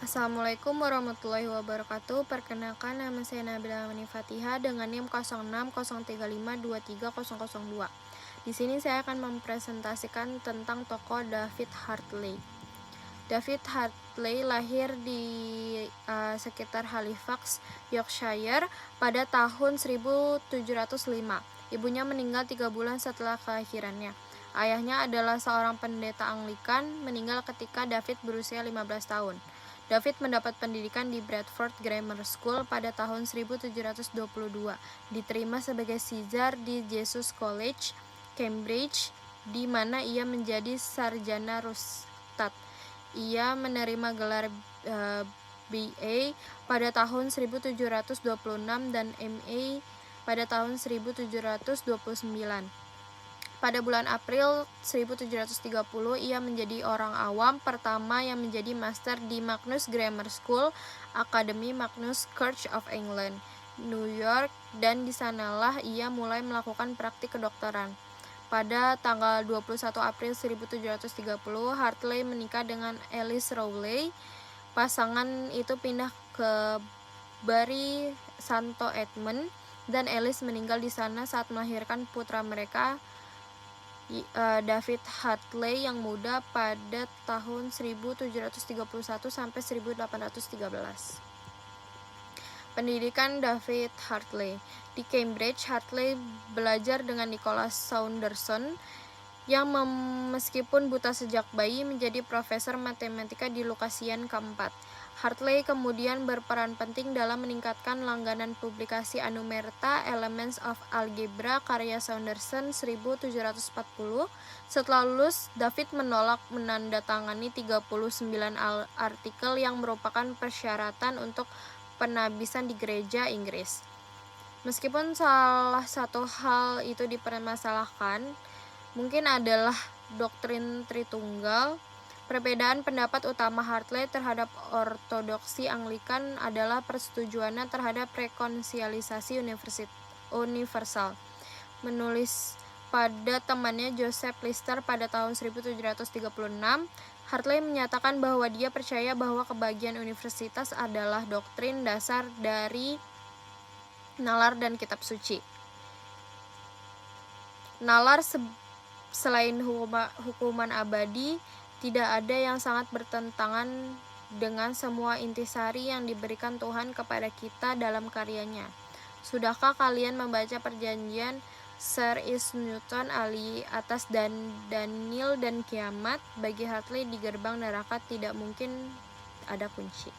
Assalamualaikum warahmatullahi wabarakatuh. Perkenalkan, nama saya Nabila Amani Fatihah dengan NIM 0603523002. Di sini saya akan mempresentasikan tentang tokoh David Hartley. David Hartley lahir di sekitar Halifax, Yorkshire pada tahun 1705. Ibunya meninggal 3 bulan setelah kelahirannya. Ayahnya adalah seorang pendeta Anglikan, meninggal ketika David berusia 15 tahun. David mendapat pendidikan di Bradford Grammar School pada tahun 1722, diterima sebagai Caesar di Jesus College, Cambridge, di mana ia menjadi sarjana Rustad. Ia menerima gelar BA pada tahun 1726 dan MA pada tahun 1729. Pada bulan April 1730, ia menjadi orang awam pertama yang menjadi master di Magnus Grammar School, Akademi Magnus Church of England, New York, dan di sanalah ia mulai melakukan praktik kedokteran. Pada tanggal 21 April 1730, Hartley menikah dengan Alice Rowley. Pasangan itu pindah ke Bury Santo Edmund, dan Alice meninggal di sana saat melahirkan putra mereka, David Hartley yang muda, pada tahun 1731 sampai 1813. Pendidikan David Hartley. Di Cambridge, Hartley belajar dengan Nicholas Saunderson yang meskipun buta sejak bayi menjadi profesor matematika di Lukasian keempat. Hartley kemudian berperan penting dalam meningkatkan langganan publikasi Anumerta Elements of Algebra karya Saunderson 1740. Setelah lulus, David menolak menandatangani 39 artikel yang merupakan persyaratan untuk penabisan di gereja Inggris. Meskipun salah satu hal itu dipermasalahkan, mungkin adalah doktrin Tritunggal. Perbedaan pendapat utama Hartley terhadap ortodoksi Anglikan adalah persetujuannya terhadap rekonsiliasi universal. Menulis pada temannya Joseph Lister pada tahun 1736, Hartley menyatakan bahwa dia percaya bahwa kebahagiaan universitas adalah doktrin dasar dari nalar dan kitab suci. Nalar selain hukuman abadi, tidak ada yang sangat bertentangan dengan semua intisari yang diberikan Tuhan kepada kita dalam karyanya. Sudahkah kalian membaca perjanjian Sir Isaac Newton atas Daniel dan kiamat? Bagi Hartley, di gerbang neraka tidak mungkin ada kunci.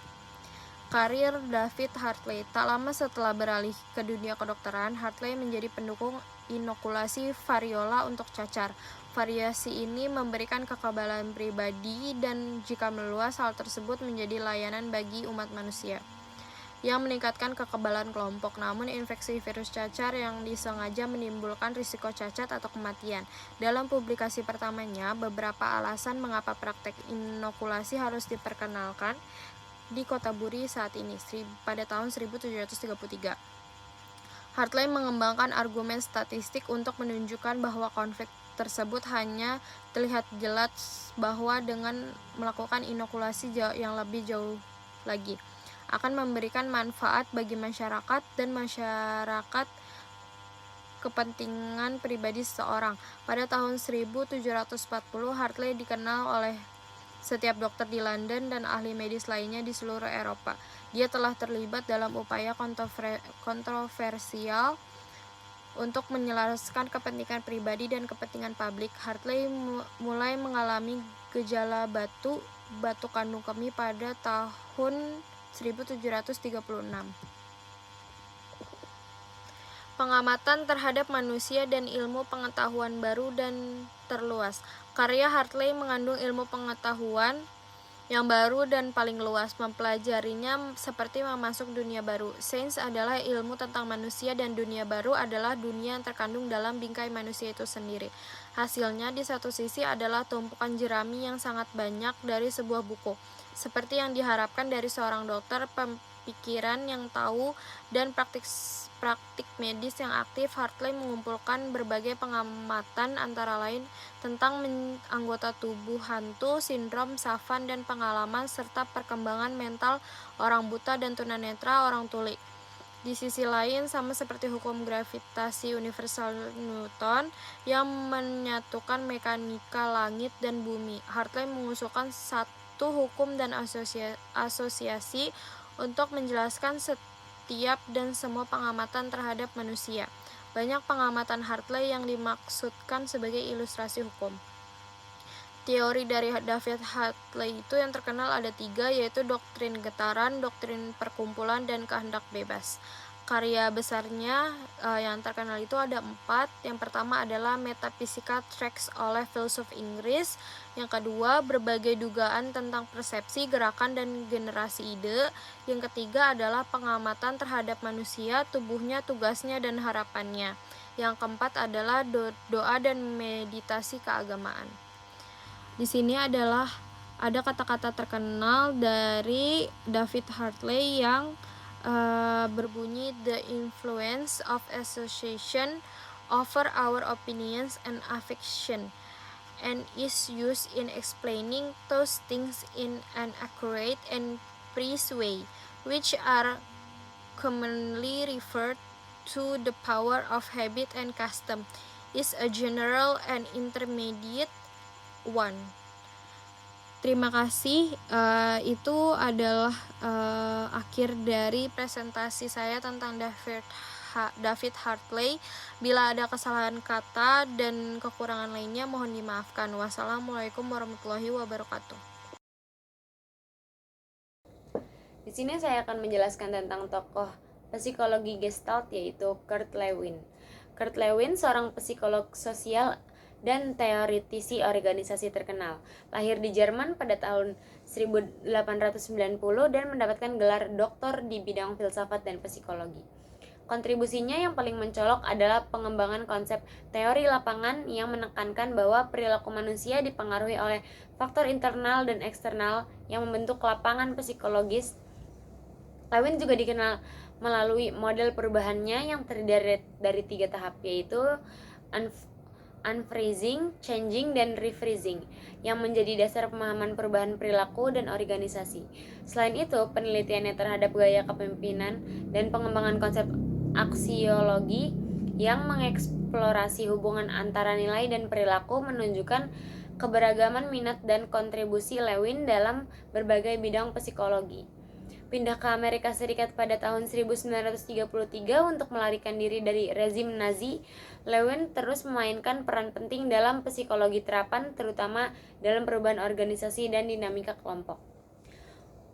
Karir David Hartley. Tak lama setelah beralih ke dunia kedokteran, Hartley menjadi pendukung inokulasi variola untuk cacar. Variasi ini memberikan kekebalan pribadi, dan jika meluas, hal tersebut menjadi layanan bagi umat manusia yang meningkatkan kekebalan kelompok. Namun, infeksi virus cacar yang disengaja menimbulkan risiko cacat atau kematian. Dalam publikasi pertamanya, beberapa alasan mengapa praktek inokulasi harus diperkenalkan di Kota Bury saat ini, pada tahun 1733. Hartley mengembangkan argumen statistik untuk menunjukkan bahwa konflik tersebut hanya terlihat jelas bahwa dengan melakukan inokulasi yang lebih jauh lagi akan memberikan manfaat bagi masyarakat dan masyarakat kepentingan pribadi seseorang. Pada tahun 1740, Hartley dikenal oleh setiap dokter di London dan ahli medis lainnya di seluruh Eropa. Dia telah terlibat dalam upaya kontroversial untuk menyelaraskan kepentingan pribadi dan kepentingan publik. Hartley mulai mengalami gejala batu kandung kemih pada tahun 1736. Pengamatan terhadap manusia dan ilmu pengetahuan baru dan terluas. Karya Hartley mengandung ilmu pengetahuan yang baru dan paling luas. Mempelajarinya seperti memasuk dunia baru. Sains adalah ilmu tentang manusia, dan dunia baru adalah dunia yang terkandung dalam bingkai manusia itu sendiri. Hasilnya di satu sisi adalah tumpukan jerami yang sangat banyak dari sebuah buku, seperti yang diharapkan dari seorang dokter pikiran yang tahu dan praktik medis yang aktif, Hartley mengumpulkan berbagai pengamatan antara lain tentang anggota tubuh hantu, sindrom Savant, dan pengalaman serta perkembangan mental orang buta dan tunanetra orang tuli. Di sisi lain, sama seperti hukum gravitasi universal Newton yang menyatukan mekanika langit dan bumi, Hartley mengusulkan satu hukum dan asosiasi untuk menjelaskan setiap dan semua pengamatan terhadap manusia. Banyak pengamatan Hartley yang dimaksudkan sebagai ilustrasi hukum. Teori dari David Hartley itu yang terkenal ada 3, yaitu doktrin getaran, doktrin perkumpulan, dan kehendak bebas. Karya besarnya yang terkenal itu ada 4. Yang pertama adalah Metaphysical Tracts oleh filsuf Inggris. Yang kedua, berbagai dugaan tentang persepsi, gerakan, dan generasi ide. Yang ketiga adalah pengamatan terhadap manusia, tubuhnya, tugasnya, dan harapannya. Yang keempat adalah doa dan meditasi keagamaan. Di sini ada kata-kata terkenal dari David Hartley yang berbunyi, "The influence of association over our opinions and affection, and is used in explaining those things in an accurate and precise way, which are commonly referred to the power of habit and custom, is a general and intermediate one." Terima kasih. Itu adalah akhir dari presentasi saya tentang David Hartley. Bila ada kesalahan kata dan kekurangan lainnya mohon dimaafkan. Wassalamualaikum warahmatullahi wabarakatuh. Di sini saya akan menjelaskan tentang tokoh psikologi Gestalt, yaitu Kurt Lewin. Kurt Lewin seorang psikolog sosial dan teoritisi organisasi terkenal. Lahir di Jerman pada tahun 1890 dan mendapatkan gelar doktor di bidang filsafat dan psikologi. Kontribusinya yang paling mencolok adalah pengembangan konsep teori lapangan yang menekankan bahwa perilaku manusia dipengaruhi oleh faktor internal dan eksternal yang membentuk lapangan psikologis. Lewin juga dikenal melalui model perubahannya yang terdiri dari 3 tahap, yaitu unfreezing, changing, dan refreezing, yang menjadi dasar pemahaman perubahan perilaku dan organisasi. Selain itu, penelitiannya terhadap gaya kepemimpinan dan pengembangan konsep aksiologi yang mengeksplorasi hubungan antara nilai dan perilaku menunjukkan keberagaman minat dan kontribusi Lewin dalam berbagai bidang psikologi. Pindah ke Amerika Serikat pada tahun 1933 untuk melarikan diri dari rezim Nazi, Lewin terus memainkan peran penting dalam psikologi terapan, terutama dalam perubahan organisasi dan dinamika kelompok.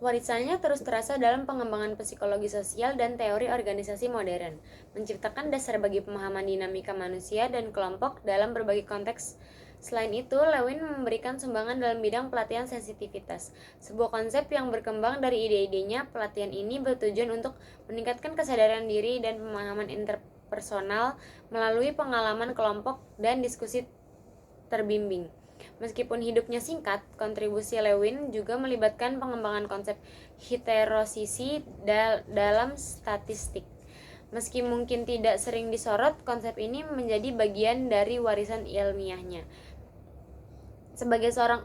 Warisannya terus terasa dalam pengembangan psikologi sosial dan teori organisasi modern, menciptakan dasar bagi pemahaman dinamika manusia dan kelompok dalam berbagai konteks. Selain itu, Lewin memberikan sumbangan dalam bidang pelatihan sensitivitas, sebuah konsep yang berkembang dari ide-idenya. Pelatihan ini bertujuan untuk meningkatkan kesadaran diri dan pemahaman interpersonal melalui pengalaman kelompok dan diskusi terbimbing. Meskipun hidupnya singkat, kontribusi Lewin juga melibatkan pengembangan konsep heterosisi dalam statistik. Meski mungkin tidak sering disorot, konsep ini menjadi bagian dari warisan ilmiahnya. Sebagai seorang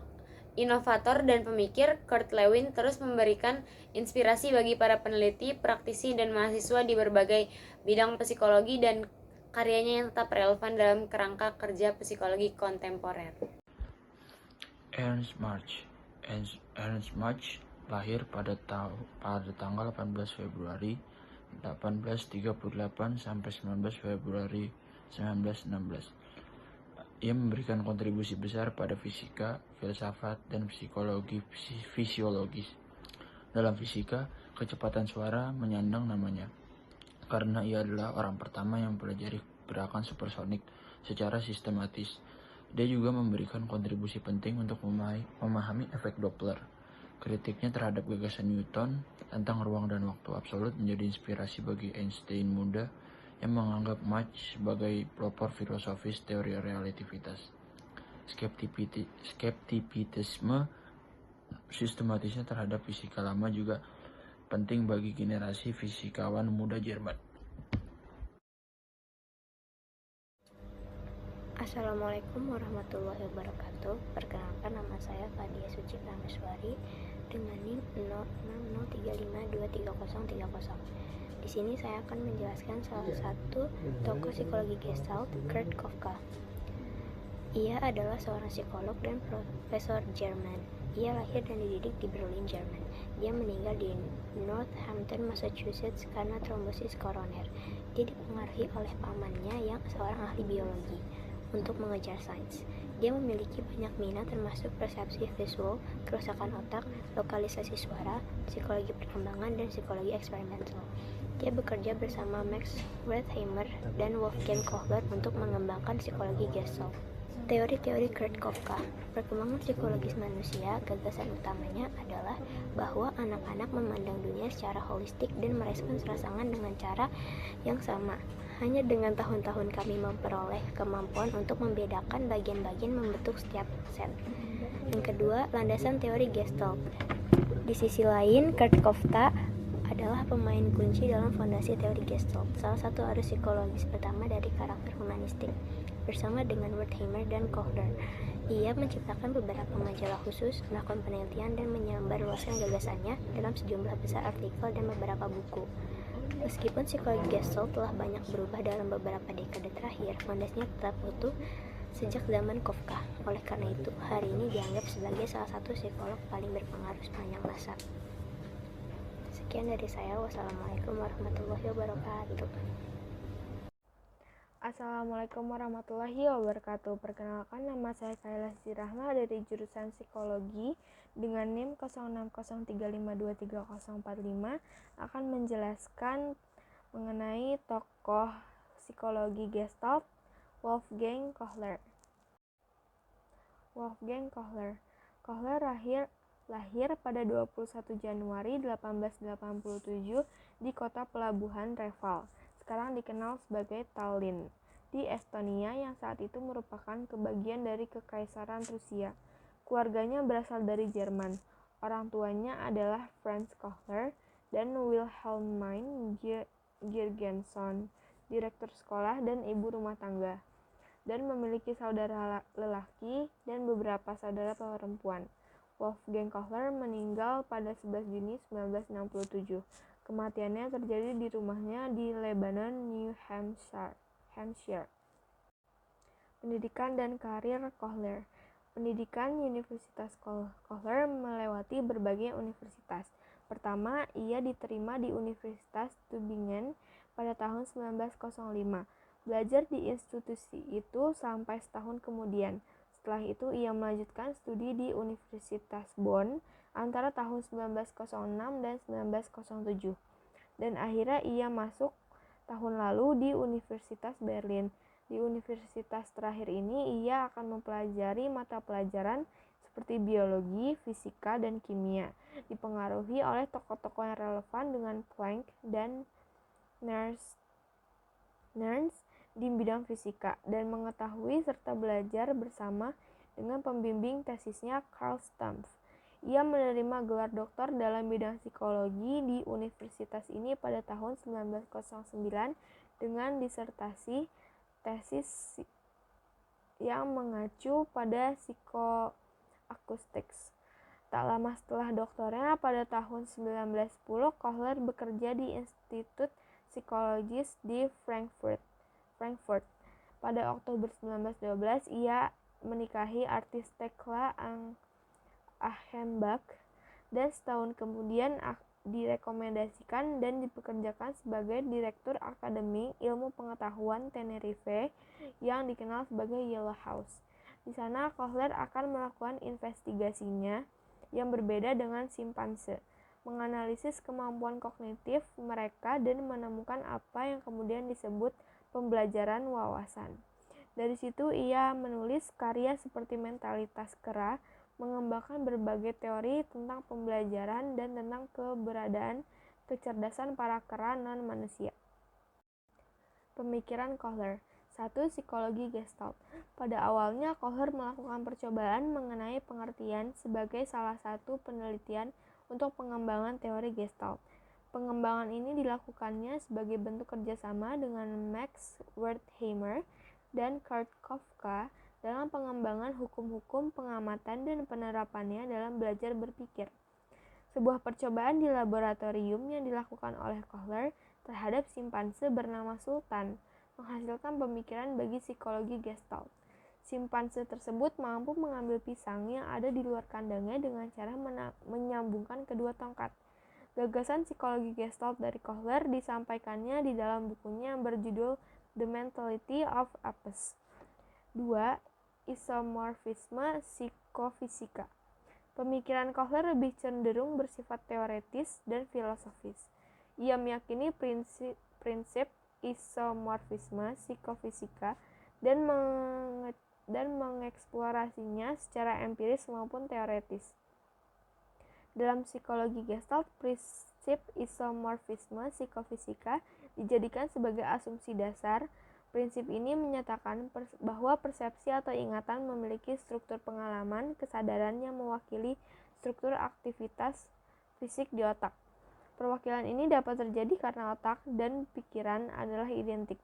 inovator dan pemikir, Kurt Lewin terus memberikan inspirasi bagi para peneliti, praktisi, dan mahasiswa di berbagai bidang psikologi, dan karyanya yang tetap relevan dalam kerangka kerja psikologi kontemporer. Ernst Mach lahir pada tanggal 18 Februari 1838 sampai 19 Februari 1916. Ia memberikan kontribusi besar pada fisika, filsafat, dan psikologi fisiologis. Dalam fisika, kecepatan suara menyandang namanya, karena ia adalah orang pertama yang mempelajari gerakan supersonik secara sistematis. Dia juga memberikan kontribusi penting untuk memahami efek Doppler. Kritiknya terhadap gagasan Newton tentang ruang dan waktu absolut menjadi inspirasi bagi Einstein muda yang menganggap Mach sebagai pelopor filosofis teori relativitas. Skeptisisme sistematisnya terhadap fisika lama juga penting bagi generasi fisikawan muda Jerman. Assalamualaikum warahmatullahi wabarakatuh. Perkenalkan, nama saya Fadia Suci Prameswari dengan NIM 0603523030. Di sini saya akan menjelaskan salah satu tokoh psikologi Gestalt, Kurt Kafka. Ia adalah seorang psikolog dan profesor Jerman. Ia lahir dan dididik di Berlin, Jerman. Dia meninggal di Northampton, Massachusetts karena trombosis koroner. Dia dipengaruhi oleh pamannya yang seorang ahli biologi untuk mengejar sains. Dia memiliki banyak minat termasuk persepsi visual, kerusakan otak, lokalisasi suara, psikologi perkembangan, dan psikologi eksperimental. Dia bekerja bersama Max Wertheimer dan Wolfgang Kohler untuk mengembangkan psikologi Gestalt. Teori-teori Kurt Kafka. Perkembangan psikologis manusia, gagasan utamanya adalah bahwa anak-anak memandang dunia secara holistik dan merespons rangsangan dengan cara yang sama. Hanya dengan tahun-tahun kami memperoleh kemampuan untuk membedakan bagian-bagian membentuk setiap set. Yang kedua, landasan teori Gestalt. Di sisi lain, Kurt Kafka adalah pemain kunci dalam fondasi teori Gestalt, salah satu arus psikologis pertama dari karakter humanistik. Bersama dengan Wertheimer dan Kohler, ia menciptakan beberapa majalah khusus, melakukan penelitian, dan menyebarluaskan gagasannya dalam sejumlah besar artikel dan beberapa buku. Meskipun psikologi Gestalt telah banyak berubah dalam beberapa dekade terakhir, fondasinya tetap utuh sejak zaman Kafka. Oleh karena itu, hari ini dianggap sebagai salah satu psikolog paling berpengaruh sepanjang masa. Sekian dari saya. Wassalamualaikum warahmatullahi wabarakatuh. Assalamualaikum warahmatullahi wabarakatuh. Perkenalkan, nama saya Kayla Sirahma dari jurusan Psikologi dengan NIM 0603523045 akan menjelaskan mengenai tokoh psikologi Gestalt Wolfgang Kohler. Wolfgang Kohler. Kohler lahir pada 21 Januari 1887 di kota pelabuhan Reval, sekarang dikenal sebagai Tallinn, di Estonia yang saat itu merupakan kebagian dari Kekaisaran Rusia. Keluarganya berasal dari Jerman. Orang tuanya adalah Franz Kohler dan Wilhelmine Girgensson, direktur sekolah dan ibu rumah tangga, dan memiliki saudara lelaki dan beberapa saudara perempuan. Wolfgang Kohler meninggal pada 11 Juni 1967. Kematiannya terjadi di rumahnya di Lebanon, New Hampshire. Pendidikan dan karir Kohler. Pendidikan Universitas Kohler melewati berbagai universitas. Pertama, ia diterima di Universitas Tübingen pada tahun 1905. Belajar di institusi itu sampai setahun kemudian. Setelah itu, ia melanjutkan studi di Universitas Bonn antara tahun 1906 dan 1907. Dan akhirnya ia masuk tahun lalu di Universitas Berlin. Di universitas terakhir ini, ia akan mempelajari mata pelajaran seperti biologi, fisika, dan kimia, dipengaruhi oleh tokoh-tokoh yang relevan dengan Planck dan Nernst di bidang fisika, dan mengetahui serta belajar bersama dengan pembimbing tesisnya Carl Stumpf. Ia menerima gelar doktor dalam bidang psikologi di universitas ini pada tahun 1909 dengan disertasi tesis yang mengacu pada psikoakustiks. Tak lama setelah doktornya, pada tahun 1910, Kohler bekerja di Institut Psikologis di Frankfurt. Pada Oktober 1912, ia menikahi artis Tekla Achenbach dan setahun kemudian direkomendasikan dan dipekerjakan sebagai Direktur Akademi Ilmu Pengetahuan Tenerife yang dikenal sebagai Yellow House. Di sana, Kohler akan melakukan investigasinya yang berbeda dengan simpanse, menganalisis kemampuan kognitif mereka dan menemukan apa yang kemudian disebut pembelajaran wawasan. Dari situ ia menulis karya seperti Mentalitas Kera, mengembangkan berbagai teori tentang pembelajaran dan tentang keberadaan kecerdasan para kera non-manusia. Pemikiran Kohler. 1. Psikologi Gestalt. Pada awalnya, Kohler melakukan percobaan mengenai pengertian sebagai salah satu penelitian untuk pengembangan teori Gestalt. Pengembangan ini dilakukannya sebagai bentuk kerjasama dengan Max Wertheimer dan Kurt Koffka dalam pengembangan hukum-hukum pengamatan dan penerapannya dalam belajar berpikir. Sebuah percobaan di laboratorium yang dilakukan oleh Kohler terhadap simpanse bernama Sultan menghasilkan pemikiran bagi psikologi Gestalt. Simpanse tersebut mampu mengambil pisang yang ada di luar kandangnya dengan cara menyambungkan kedua tongkat. Gagasan psikologi Gestalt dari Kohler disampaikannya di dalam bukunya berjudul The Mentality of Apes. 2. Isomorfisme psikofisika. Pemikiran Kohler lebih cenderung bersifat teoretis dan filosofis. Ia meyakini prinsip isomorfisme psikofisika dan mengeksplorasinya secara empiris maupun teoretis. Dalam psikologi Gestalt, prinsip isomorfisme psikofisika dijadikan sebagai asumsi dasar. Prinsip ini menyatakan bahwa persepsi atau ingatan memiliki struktur pengalaman, kesadaran yang mewakili struktur aktivitas fisik di otak. Perwakilan ini dapat terjadi karena otak dan pikiran adalah identik.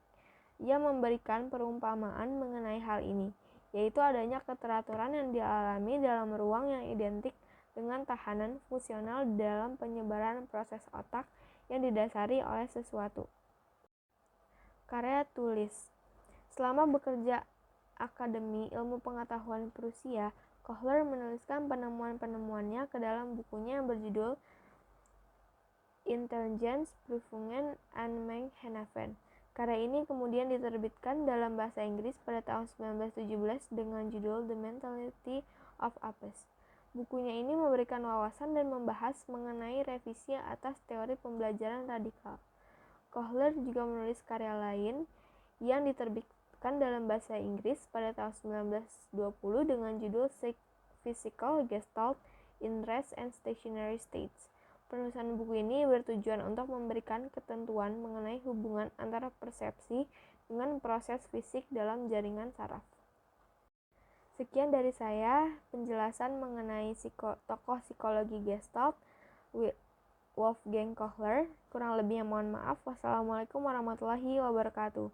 Ia memberikan perumpamaan mengenai hal ini, yaitu adanya keteraturan yang dialami dalam ruang yang identik dengan tahanan fungsional dalam penyebaran proses otak yang didasari oleh sesuatu. Karya tulis. Selama bekerja Akademi Ilmu Pengetahuan Prusia, Kohler menuliskan penemuan-penemuannya ke dalam bukunya yang berjudul Intelligenz, Prüfungen an Mengenhaven. Karya ini kemudian diterbitkan dalam bahasa Inggris pada tahun 1917 dengan judul The Mentality of Apes. Bukunya ini memberikan wawasan dan membahas mengenai revisi atas teori pembelajaran radikal. Kohler juga menulis karya lain yang diterbitkan dalam bahasa Inggris pada tahun 1920 dengan judul Physical Gestalt in Rest and Stationary States. Penulisan buku ini bertujuan untuk memberikan ketentuan mengenai hubungan antara persepsi dengan proses fisik dalam jaringan saraf. Sekian dari saya penjelasan mengenai tokoh psikologi Gestalt Wolfgang Kohler. Kurang lebihnya mohon maaf. Wassalamualaikum warahmatullahi wabarakatuh.